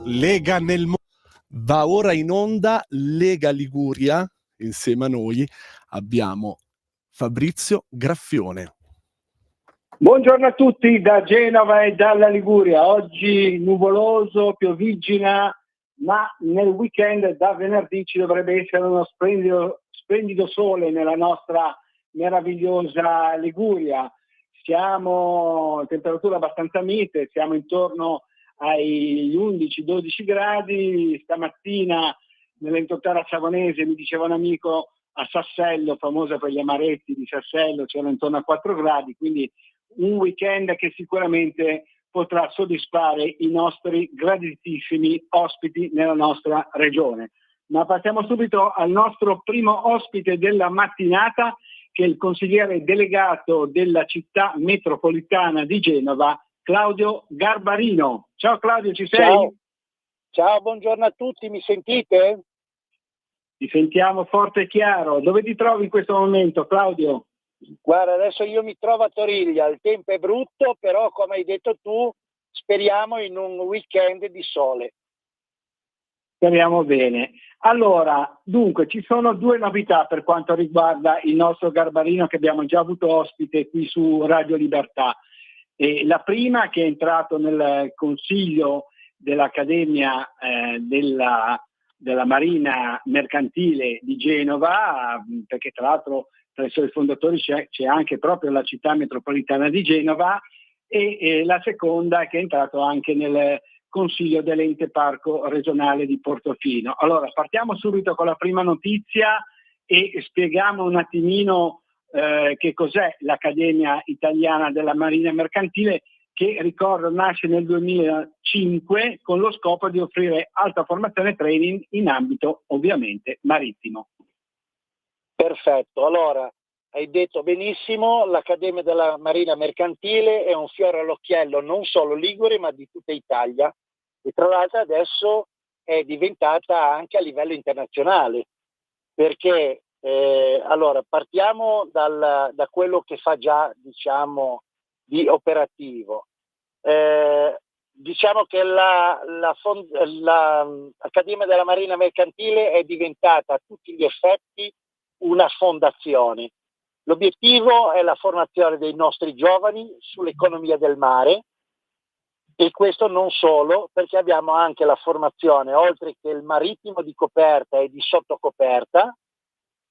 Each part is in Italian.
Lega nel mondo. Va ora in onda Lega Liguria. Insieme a noi abbiamo Fabrizio Graffione. Buongiorno a tutti da Genova e dalla Liguria. Oggi nuvoloso, pioviggina, ma nel weekend da venerdì ci dovrebbe essere uno splendido sole nella nostra meravigliosa Liguria. Siamo a temperature abbastanza mite, siamo intorno ai 11-12 gradi. Stamattina nell'entroterra savonese, mi diceva un amico, a Sassello, famosa per gli amaretti di Sassello, c'erano intorno a 4 gradi, quindi un weekend che sicuramente potrà soddisfare i nostri graditissimi ospiti nella nostra regione. Ma passiamo subito al nostro primo ospite della mattinata, che è il consigliere delegato della città metropolitana di Genova, Claudio Garbarino. Ciao Claudio, ci sei? Ciao, buongiorno a tutti, mi sentite? Ti sentiamo forte e chiaro. Dove ti trovi in questo momento, Claudio? Guarda, adesso io mi trovo a Toriglia, il tempo è brutto, però come hai detto tu, speriamo in un weekend di sole. Speriamo bene. Allora, dunque, ci sono due novità per quanto riguarda il nostro Garbarino che abbiamo già avuto ospite qui su Radio Libertà. La prima, che è entrato nel consiglio dell'Accademia della Marina Mercantile di Genova, perché tra l'altro tra i suoi fondatori c'è anche proprio la città metropolitana di Genova, e la seconda che è entrato anche nel Consiglio dell'Ente Parco Regionale di Portofino. Allora, partiamo subito con la prima notizia e spieghiamo un attimino che cos'è l'Accademia Italiana della Marina Mercantile, che ricordo nasce nel 2005 con lo scopo di offrire alta formazione e training in ambito ovviamente marittimo. Perfetto, allora hai detto benissimo, l'Accademia della Marina Mercantile è un fiore all'occhiello non solo ligure ma di tutta Italia, e tra l'altro adesso è diventata anche a livello internazionale, perché allora partiamo da quello che fa già, diciamo, di operativo. Diciamo che l'Accademia della Marina Mercantile è diventata a tutti gli effetti una fondazione. L'obiettivo è la formazione dei nostri giovani sull'economia del mare, e questo non solo, perché abbiamo anche la formazione, oltre che il marittimo di coperta e di sottocoperta,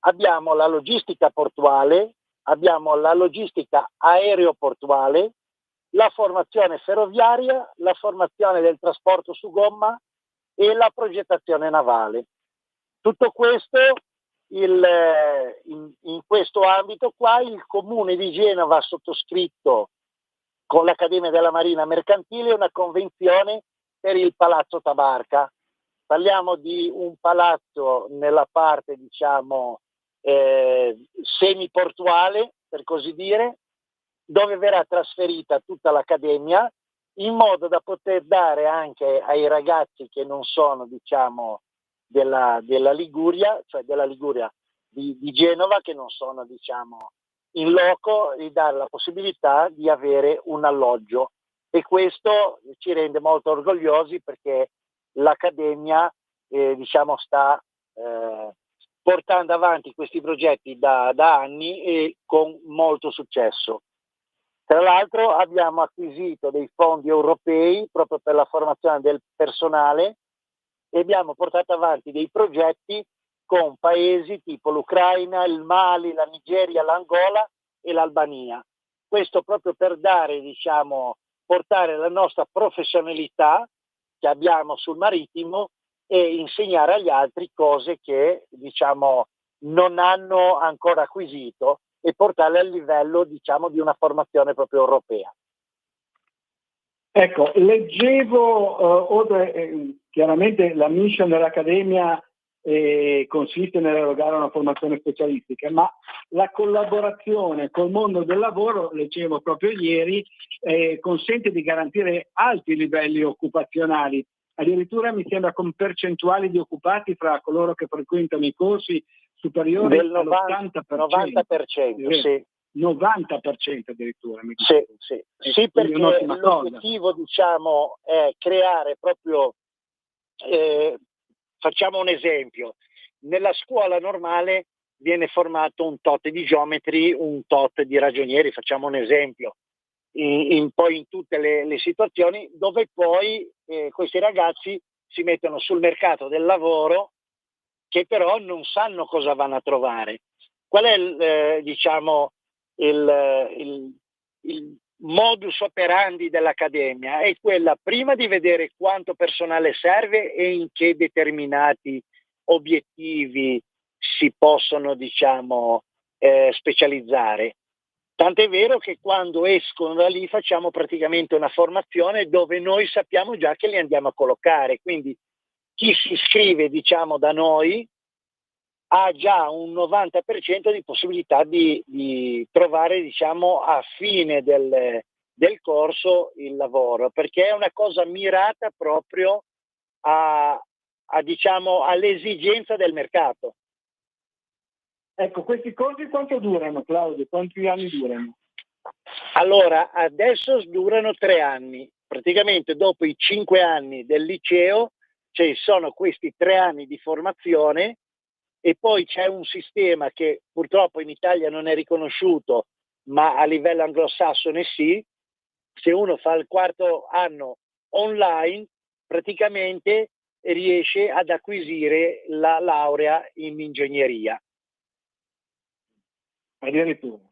abbiamo la logistica portuale, abbiamo la logistica aeroportuale, la formazione ferroviaria, la formazione del trasporto su gomma e la progettazione navale. Tutto questo in questo ambito qua il Comune di Genova ha sottoscritto con l'Accademia della Marina Mercantile una convenzione per il Palazzo Tabarca. Parliamo di un palazzo nella parte, diciamo, semiportuale, per così dire, dove verrà trasferita tutta l'Accademia, in modo da poter dare anche ai ragazzi che non sono, diciamo, della Liguria, cioè della Liguria di Genova, che non sono, diciamo, in loco, di dare la possibilità di avere un alloggio, e questo ci rende molto orgogliosi, perché l'Accademia diciamo sta portando avanti questi progetti da anni e con molto successo. Tra l'altro abbiamo acquisito dei fondi europei proprio per la formazione del personale e abbiamo portato avanti dei progetti con paesi tipo l'Ucraina, il Mali, la Nigeria, l'Angola e l'Albania. Questo proprio per dare, diciamo, portare la nostra professionalità che abbiamo sul marittimo e insegnare agli altri cose che, diciamo, non hanno ancora acquisito, e portarle al livello, diciamo, di una formazione proprio europea. Ecco, leggevo, chiaramente la mission dell'Accademia consiste nell'erogare una formazione specialistica, ma la collaborazione col mondo del lavoro, leggevo proprio ieri, consente di garantire alti livelli occupazionali, addirittura mi sembra con percentuali di occupati fra coloro che frequentano i corsi superiori all'80%. 90%, sì. 90% addirittura. Sì, perché l'obiettivo, diciamo, è creare proprio facciamo un esempio, nella scuola normale viene formato un tot di geometri, un tot di ragionieri, facciamo un esempio, poi in tutte le situazioni dove poi questi ragazzi si mettono sul mercato del lavoro che però non sanno cosa vanno a trovare. Qual è diciamo il modus operandi dell'Accademia? È quella prima di vedere quanto personale serve e in che determinati obiettivi si possono diciamo specializzare. Tant'è vero che quando escono da lì facciamo praticamente una formazione dove noi sappiamo già che li andiamo a collocare, quindi chi si iscrive diciamo da noi ha già un 90% di possibilità di trovare diciamo a fine del corso il lavoro, perché è una cosa mirata proprio diciamo all'esigenza del mercato. Ecco, questi corsi quanto durano, Claudio? Quanti anni durano? Allora, adesso durano 3 anni. Praticamente dopo i 5 anni del liceo ci sono questi 3 anni di formazione e poi c'è un sistema che purtroppo in Italia non è riconosciuto, ma a livello anglosassone sì. Se uno fa il 4º anno online, praticamente riesce ad acquisire la laurea in ingegneria. Addirittura.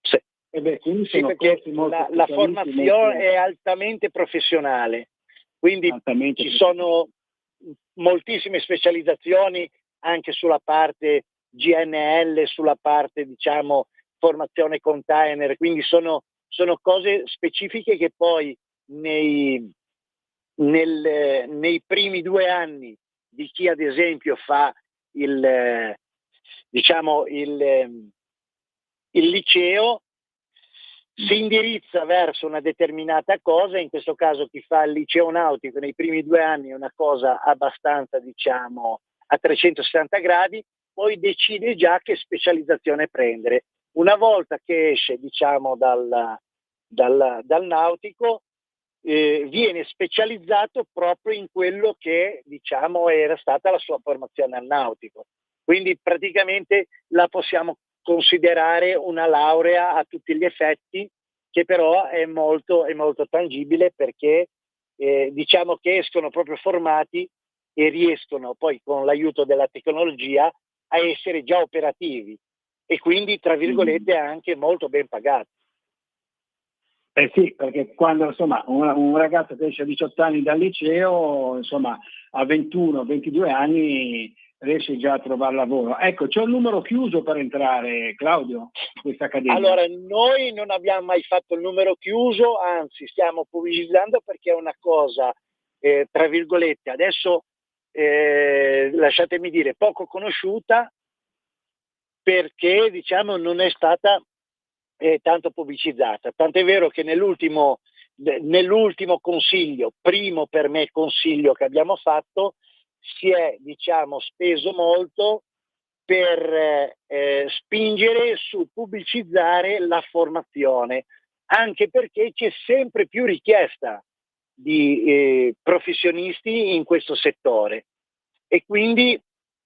Sì. Sì, perché la formazione è altamente professionale, quindi ci sono moltissime specializzazioni anche sulla parte GNL, sulla parte diciamo formazione container, quindi sono cose specifiche che poi nei primi 2 anni di chi ad esempio fa il liceo si indirizza verso una determinata cosa, in questo caso chi fa il liceo nautico nei primi 2 anni è una cosa abbastanza diciamo a 360 gradi, poi decide già che specializzazione prendere. Una volta che esce diciamo dal nautico viene specializzato proprio in quello che diciamo era stata la sua formazione al nautico, quindi praticamente la possiamo considerare una laurea a tutti gli effetti, che però è molto tangibile, perché diciamo che escono proprio formati e riescono poi con l'aiuto della tecnologia a essere già operativi e quindi tra virgolette anche molto ben pagati. Sì, perché quando insomma un ragazzo che esce a 18 anni dal liceo, insomma a 21-22 anni riesce già a trovare lavoro. Ecco, c'è un numero chiuso per entrare, Claudio, in questa accademia? Allora, noi non abbiamo mai fatto il numero chiuso, anzi stiamo pubblicizzando perché è una cosa, tra virgolette, adesso lasciatemi dire, poco conosciuta, perché diciamo non è stata tanto pubblicizzata. Tant'è vero che nell'ultimo consiglio, primo per me consiglio che abbiamo fatto, si è diciamo speso molto per spingere su pubblicizzare la formazione, anche perché c'è sempre più richiesta di professionisti in questo settore e quindi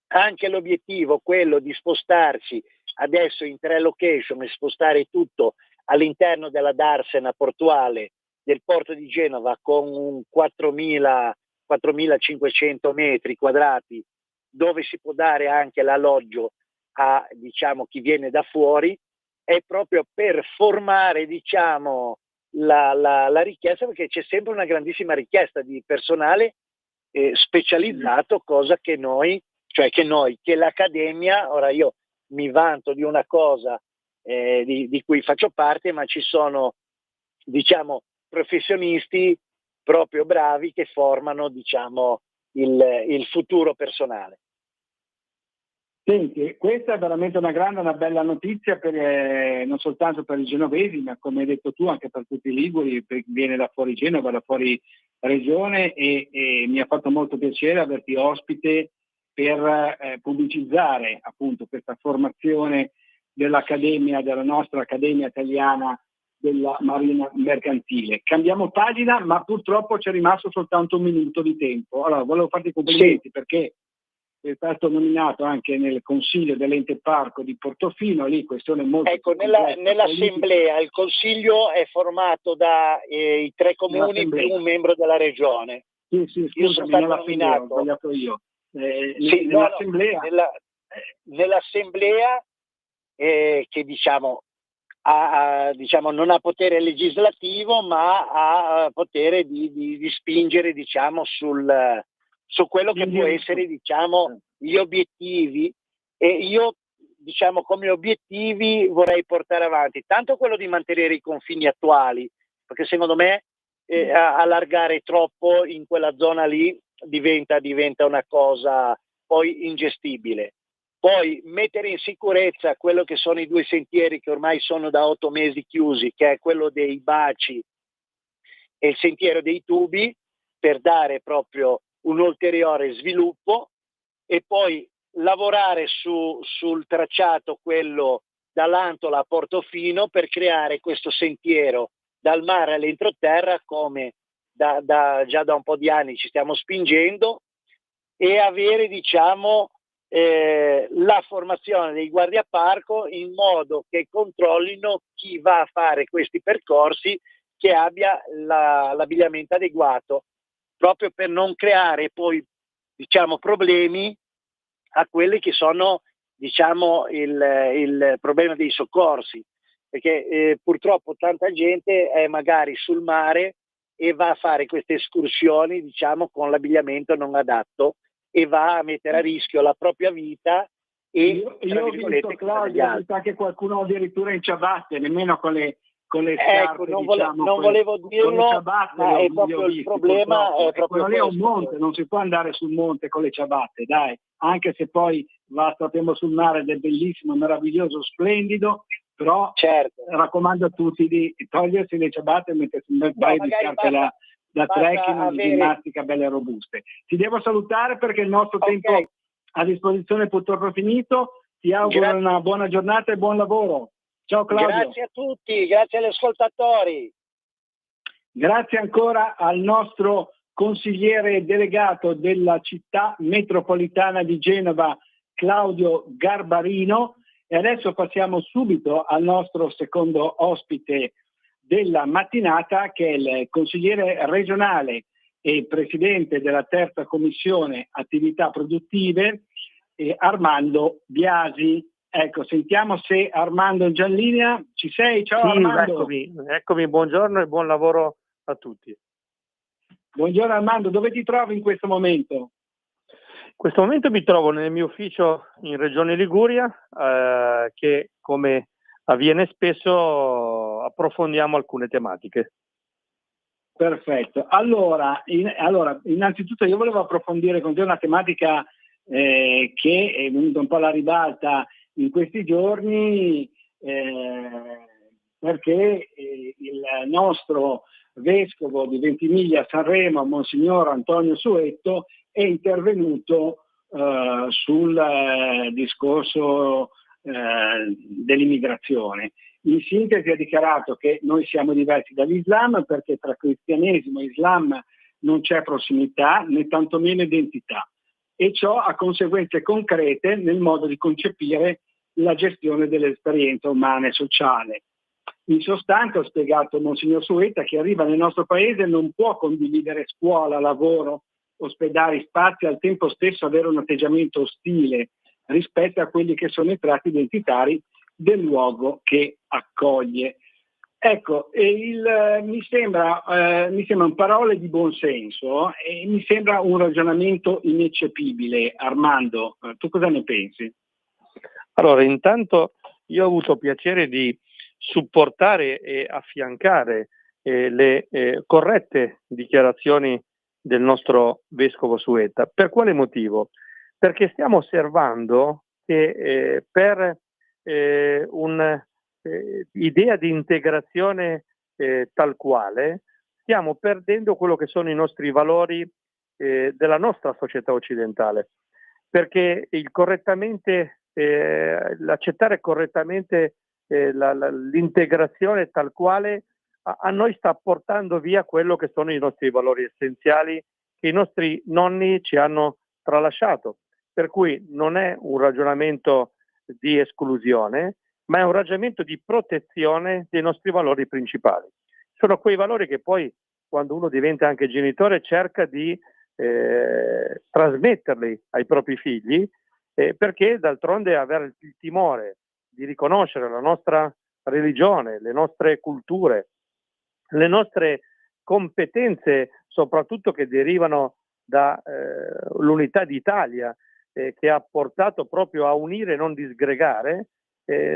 anche l'obiettivo, quello di spostarci adesso in 3 location e spostare tutto all'interno della darsena portuale del porto di Genova con un 4.500 metri quadrati, dove si può dare anche l'alloggio a diciamo chi viene da fuori, è proprio per formare diciamo la richiesta, perché c'è sempre una grandissima richiesta di personale specializzato, cosa che che l'Accademia, ora io mi vanto di una cosa di cui faccio parte, ma ci sono diciamo professionisti proprio bravi che formano diciamo il futuro personale. Senti, questa è veramente una bella notizia non soltanto per i genovesi, ma come hai detto tu anche per tutti i liguri, viene da fuori Genova, da fuori regione e mi ha fatto molto piacere averti ospite per pubblicizzare appunto questa formazione dell'Accademia, della nostra Accademia Italiana della Marina Mercantile. Cambiamo pagina, ma purtroppo c'è rimasto soltanto un minuto di tempo. Allora, volevo farti i complimenti perché è stato nominato anche nel consiglio dell'ente parco di Portofino, lì questione molto nell'assemblea il consiglio è formato da i 3 comuni più un membro della regione. Sì, io sono stato nominato. Ho sbagliato io. Nell'assemblea che diciamo non ha potere legislativo, ma ha potere di spingere, diciamo, su quello che può essere, diciamo, gli obiettivi. E io, diciamo, come obiettivi vorrei portare avanti tanto quello di mantenere i confini attuali, perché secondo me allargare troppo in quella zona lì diventa una cosa poi ingestibile. Poi mettere in sicurezza quello che sono i 2 sentieri che ormai sono da 8 mesi chiusi, che è quello dei Baci e il sentiero dei Tubi, per dare proprio un ulteriore sviluppo, e poi lavorare sul tracciato, quello dall'Antola a Portofino, per creare questo sentiero dal mare all'entroterra, come già da un po' di anni ci stiamo spingendo, e avere, diciamo, la formazione dei guardiaparco in modo che controllino chi va a fare questi percorsi, che abbia l'abbigliamento adeguato, proprio per non creare poi, diciamo, problemi a quelli che sono, diciamo, il problema dei soccorsi, perché purtroppo tanta gente è magari sul mare e va a fare queste escursioni, diciamo, con l'abbigliamento non adatto, e va a mettere a rischio la propria vita. E io ho visto, Claudio, che qualcuno addirittura in ciabatte, nemmeno con le scarpe, non volevo dirlo, ciabatte, ma è proprio il problema. È proprio quello lì è un monte, non si può andare sul monte con le ciabatte, dai, anche se poi sappiamo sul mare ed è bellissimo, meraviglioso, splendido, però certo, raccomando a tutti di togliersi le ciabatte e mettersi un bel paio di scarpe da trekking di ginnastica belle e robuste. Ti devo salutare perché il nostro tempo a disposizione purtroppo è finito. Ti auguro una buona giornata e buon lavoro. Ciao Claudio. Grazie a tutti, grazie agli ascoltatori. Grazie ancora al nostro consigliere delegato della città metropolitana di Genova, Claudio Garbarino. E adesso passiamo subito al nostro secondo ospite della mattinata, che è il consigliere regionale e presidente della terza commissione attività produttive, Armando Biasi. Ecco, sentiamo se Armando è già in linea. Ci sei? Ciao, sì, Armando. Eccomi, buongiorno e buon lavoro a tutti. Buongiorno Armando, dove ti trovi in questo momento? In questo momento mi trovo nel mio ufficio in Regione Liguria, che, come avviene spesso, approfondiamo alcune tematiche. Perfetto. Allora, innanzitutto io volevo approfondire con te una tematica che è venuta un po' alla ribalta in questi giorni, perché il nostro vescovo di Ventimiglia Sanremo, Monsignor Antonio Suetto, è intervenuto sul discorso dell'immigrazione. In sintesi ha dichiarato che noi siamo diversi dall'Islam perché tra cristianesimo e Islam non c'è prossimità né tantomeno identità, e ciò ha conseguenze concrete nel modo di concepire la gestione dell'esperienza umana e sociale. In sostanza, ha spiegato Monsignor Suetta, chi arriva nel nostro paese non può condividere scuola, lavoro, ospedali, spazi e al tempo stesso avere un atteggiamento ostile rispetto a quelli che sono i tratti identitari del luogo che accoglie. Ecco, mi sembra parole di buon senso e mi sembra un ragionamento ineccepibile. Armando, tu cosa ne pensi? Allora, intanto io ho avuto piacere di supportare e affiancare le corrette dichiarazioni del nostro vescovo Suetta. Per quale motivo? Perché stiamo osservando che per un'idea di integrazione tal quale stiamo perdendo quello che sono i nostri valori della nostra società occidentale, perché l'accettare correttamente l'integrazione tal quale a noi sta portando via quello che sono i nostri valori essenziali che i nostri nonni ci hanno tralasciato. Per cui non è un ragionamento di esclusione, ma è un ragionamento di protezione dei nostri valori principali. Sono quei valori che poi, quando uno diventa anche genitore, cerca di trasmetterli ai propri figli, perché d'altronde avere il timore di riconoscere la nostra religione, le nostre culture, le nostre competenze, soprattutto che derivano dall'unità d'Italia, che ha portato proprio a unire e non disgregare,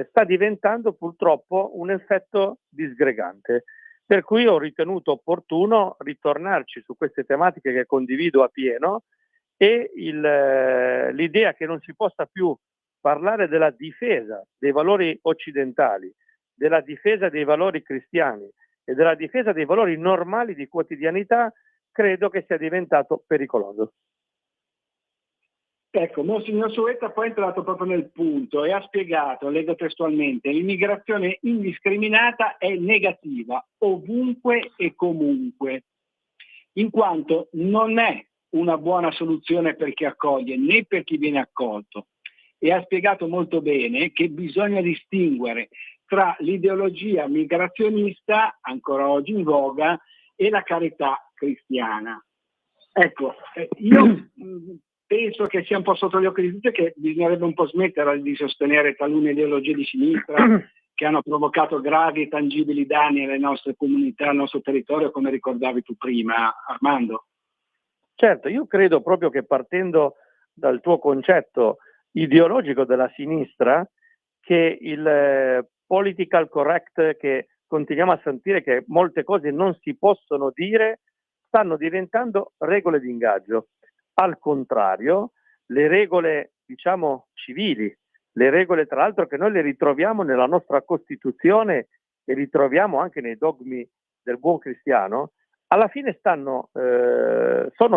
sta diventando purtroppo un effetto disgregante. Per cui ho ritenuto opportuno ritornarci su queste tematiche che condivido appieno, e l'idea che non si possa più parlare della difesa dei valori occidentali, della difesa dei valori cristiani e della difesa dei valori normali di quotidianità, credo che sia diventato pericoloso. Ecco, Monsignor Suetta poi è entrato proprio nel punto e ha spiegato, leggo testualmente, l'immigrazione indiscriminata è negativa ovunque e comunque, in quanto non è una buona soluzione per chi accoglie né per chi viene accolto. E ha spiegato molto bene che bisogna distinguere tra l'ideologia migrazionista, ancora oggi in voga, e la carità cristiana. Ecco, io penso che sia un po' sotto gli occhi di tutti che bisognerebbe un po' smettere di sostenere talune ideologie di sinistra che hanno provocato gravi e tangibili danni alle nostre comunità, al nostro territorio, come ricordavi tu prima, Armando. Certo, io credo proprio che, partendo dal tuo concetto ideologico della sinistra, che il political correct che continuiamo a sentire, che molte cose non si possono dire, stanno diventando regole di ingaggio. Al contrario, le regole, diciamo, civili, le regole tra l'altro che noi le ritroviamo nella nostra Costituzione e ritroviamo anche nei dogmi del buon cristiano, alla fine sono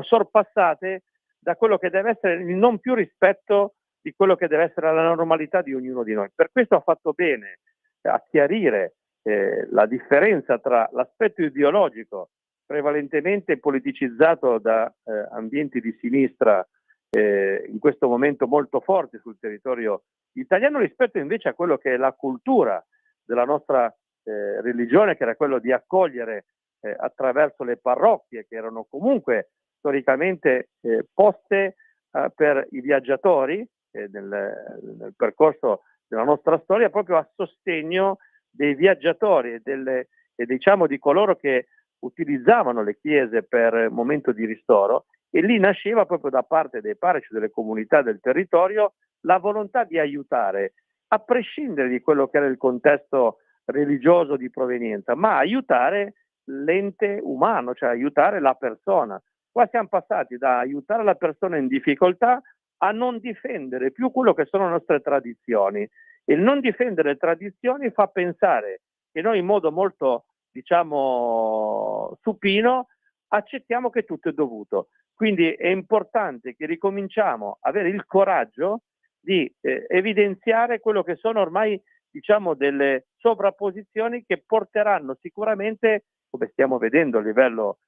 sorpassate da quello che deve essere il non più rispetto di quello che deve essere la normalità di ognuno di noi. Per questo ha fatto bene a chiarire la differenza tra l'aspetto ideologico prevalentemente politicizzato da ambienti di sinistra in questo momento molto forti sul territorio italiano, rispetto invece a quello che è la cultura della nostra religione, che era quello di accogliere attraverso le parrocchie, che erano comunque storicamente poste per i viaggiatori nel percorso della nostra storia, proprio a sostegno dei viaggiatori e diciamo di coloro che utilizzavano le chiese per momento di ristoro, e lì nasceva proprio da parte dei parroci delle comunità del territorio la volontà di aiutare, a prescindere di quello che era il contesto religioso di provenienza, ma aiutare l'ente umano, cioè aiutare la persona. Qua siamo passati da aiutare la persona in difficoltà a non difendere più quello che sono le nostre tradizioni. Il non difendere le tradizioni fa pensare che noi in modo molto, diciamo, supino accettiamo che tutto è dovuto. Quindi è importante che ricominciamo a avere il coraggio di evidenziare quello che sono ormai, diciamo, delle sovrapposizioni che porteranno sicuramente, come stiamo vedendo a livello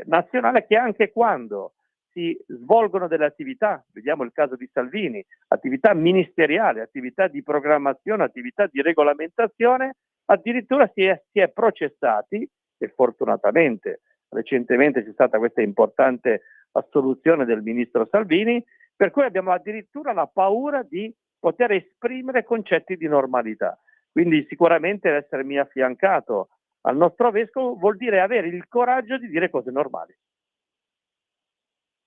nazionale, che anche quando si svolgono delle attività, vediamo il caso di Salvini, attività ministeriali, attività di programmazione, attività di regolamentazione, addirittura si è processati, e fortunatamente recentemente c'è stata questa importante assoluzione del ministro Salvini, per cui abbiamo addirittura la paura di poter esprimere concetti di normalità. Quindi sicuramente essermi affiancato al nostro vescovo vuol dire avere il coraggio di dire cose normali.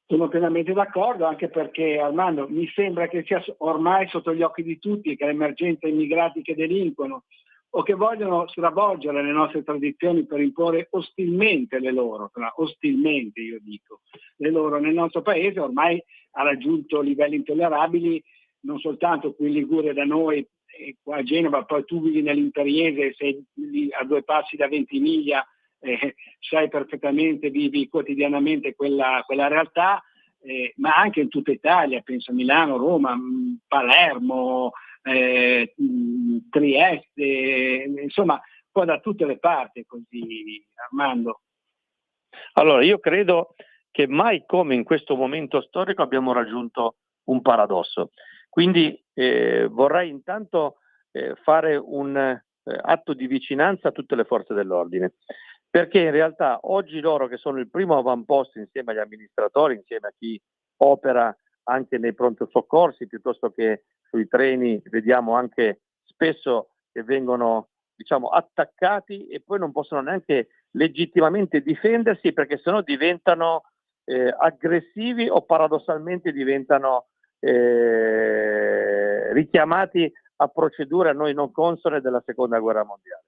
Sono pienamente d'accordo, anche perché, Armando, mi sembra che sia ormai sotto gli occhi di tutti che l'emergenza immigrati che delinquono o che vogliono stravolgere le nostre tradizioni per imporre ostilmente le loro, ostilmente io dico, le loro nel nostro paese, ormai ha raggiunto livelli intollerabili, non soltanto qui in Liguria da noi, qua a Genova, poi tu vivi nell'Imperiese, sei a 2 passi da Ventimiglia, sai perfettamente, vivi quotidianamente quella realtà, ma anche in tutta Italia, penso a Milano, Roma, Palermo, Trieste, insomma, un po' da tutte le parti così, Armando. Allora, io credo che mai come in questo momento storico abbiamo raggiunto un paradosso. Quindi vorrei intanto fare un atto di vicinanza a tutte le forze dell'ordine, perché in realtà oggi loro, che sono il primo avamposto insieme agli amministratori, insieme a chi opera anche nei pronto soccorsi, piuttosto che sui treni, vediamo anche spesso che vengono, diciamo, attaccati e poi non possono neanche legittimamente difendersi, perché sennò diventano aggressivi o paradossalmente diventano richiamati a procedure a noi non consone della seconda guerra mondiale.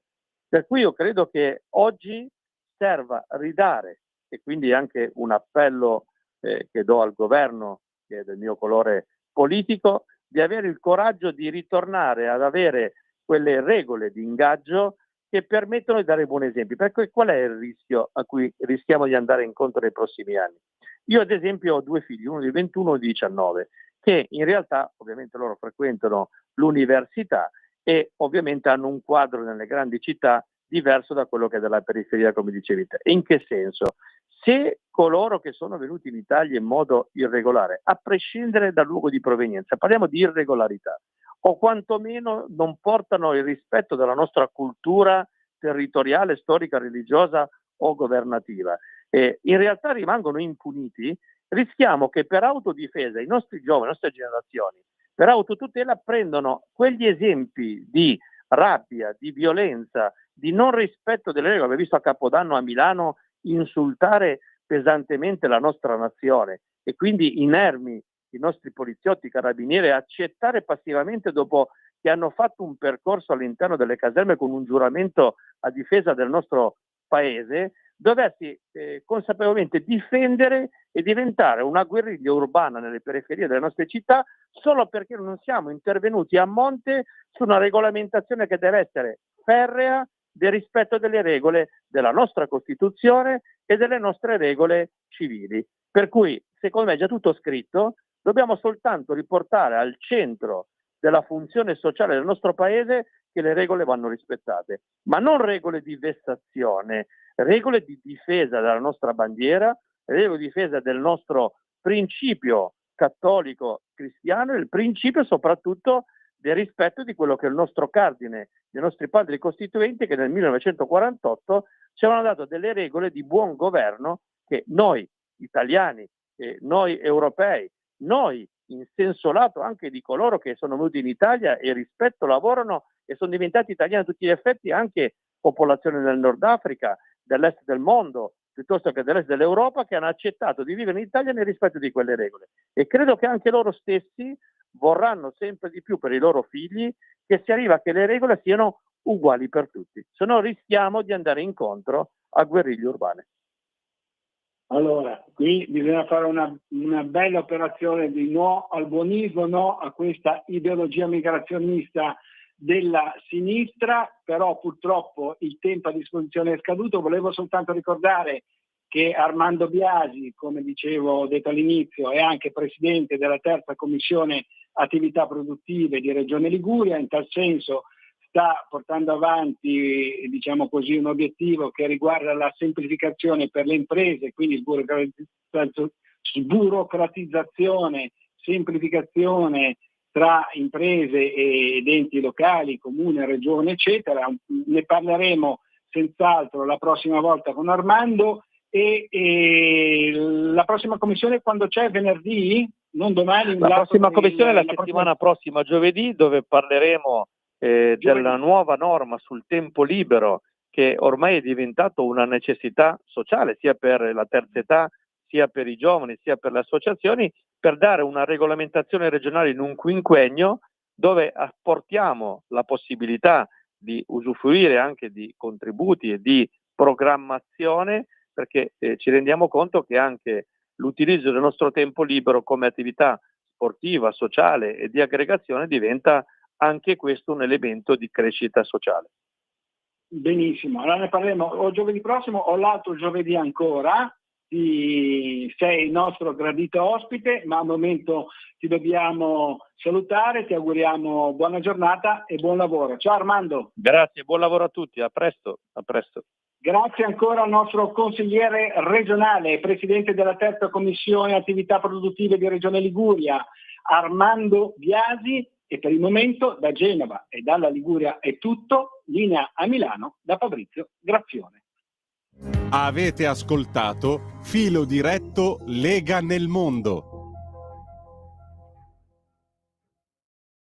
Per cui io credo che oggi serva ridare, e quindi anche un appello che do al governo, che è del mio colore politico, di avere il coraggio di ritornare ad avere quelle regole di ingaggio che permettono di dare buoni esempi. Perché qual è il rischio a cui rischiamo di andare incontro nei prossimi anni? Io ad esempio ho 2 figli, uno di 21 e uno di 19, che in realtà ovviamente loro frequentano l'università e ovviamente hanno un quadro nelle grandi città diverso da quello che è della periferia, come dicevi te. In che senso? Se coloro che sono venuti in Italia in modo irregolare, a prescindere dal luogo di provenienza, parliamo di irregolarità, o quantomeno non portano il rispetto della nostra cultura territoriale, storica, religiosa o governativa, in realtà rimangono impuniti, rischiamo che per autodifesa i nostri giovani, le nostre generazioni, per autotutela prendono quegli esempi di rabbia, di violenza, di non rispetto delle regole. Abbiamo visto a Capodanno a Milano insultare pesantemente la nostra nazione e quindi inermi i nostri poliziotti, carabinieri, accettare passivamente, dopo che hanno fatto un percorso all'interno delle caserme con un giuramento a difesa del nostro paese, doversi consapevolmente difendere e diventare una guerriglia urbana nelle periferie delle nostre città, solo perché non siamo intervenuti a monte su una regolamentazione che deve essere ferrea del rispetto delle regole della nostra Costituzione e delle nostre regole civili. Per cui, secondo me, è già tutto scritto, dobbiamo soltanto riportare al centro della funzione sociale del nostro paese che le regole vanno rispettate, ma non regole di vessazione, regole di difesa della nostra bandiera, regole di difesa del nostro principio cattolico cristiano e il principio soprattutto del rispetto di quello che è il nostro cardine, dei nostri padri costituenti, che nel 1948 ci avevano dato delle regole di buon governo che noi italiani, noi europei, noi in senso lato anche di coloro che sono venuti in Italia e rispetto lavorano e sono diventati italiani a tutti gli effetti, anche popolazioni del Nord Africa, dell'est del mondo, piuttosto che dell'est dell'Europa, che hanno accettato di vivere in Italia nel rispetto di quelle regole. E credo che anche loro stessi vorranno sempre di più per i loro figli che si arriva a che le regole siano uguali per tutti, se no rischiamo di andare incontro a guerriglie urbane. Allora, qui bisogna fare una bella operazione di no al buonismo, no a questa ideologia migrazionista della sinistra, però purtroppo il tempo a disposizione è scaduto. Volevo soltanto ricordare che Armando Biasi, come dicevo, ho detto all'inizio, è anche presidente della terza commissione attività produttive di Regione Liguria. In tal senso sta portando avanti, diciamo così, un obiettivo che riguarda la semplificazione per le imprese, quindi sburocratizzazione, semplificazione tra imprese ed enti locali, comune, regione, eccetera. Ne parleremo senz'altro la prossima volta con Armando. E la prossima commissione quando c'è? Venerdì? Non domani? La prossima commissione è la settimana prossima, giovedì, dove parleremo della nuova norma sul tempo libero, che ormai è diventato una necessità sociale sia per la terza età, sia per i giovani, sia per le associazioni, per dare una regolamentazione regionale in un quinquennio dove apportiamo la possibilità di usufruire anche di contributi e di programmazione, perché ci rendiamo conto che anche l'utilizzo del nostro tempo libero come attività sportiva, sociale e di aggregazione diventa anche questo un elemento di crescita sociale. Benissimo, allora ne parleremo o giovedì prossimo o l'altro giovedì ancora, sei il nostro gradito ospite, ma al momento ti dobbiamo salutare, ti auguriamo buona giornata e buon lavoro. Ciao Armando. Grazie, buon lavoro a tutti, a presto, a presto. Grazie ancora al nostro consigliere regionale, presidente della terza commissione attività produttive di Regione Liguria, Armando Biasi, e per il momento da Genova e dalla Liguria è tutto, linea a Milano da Fabrizio Graffione. Avete ascoltato Filo Diretto Lega nel Mondo.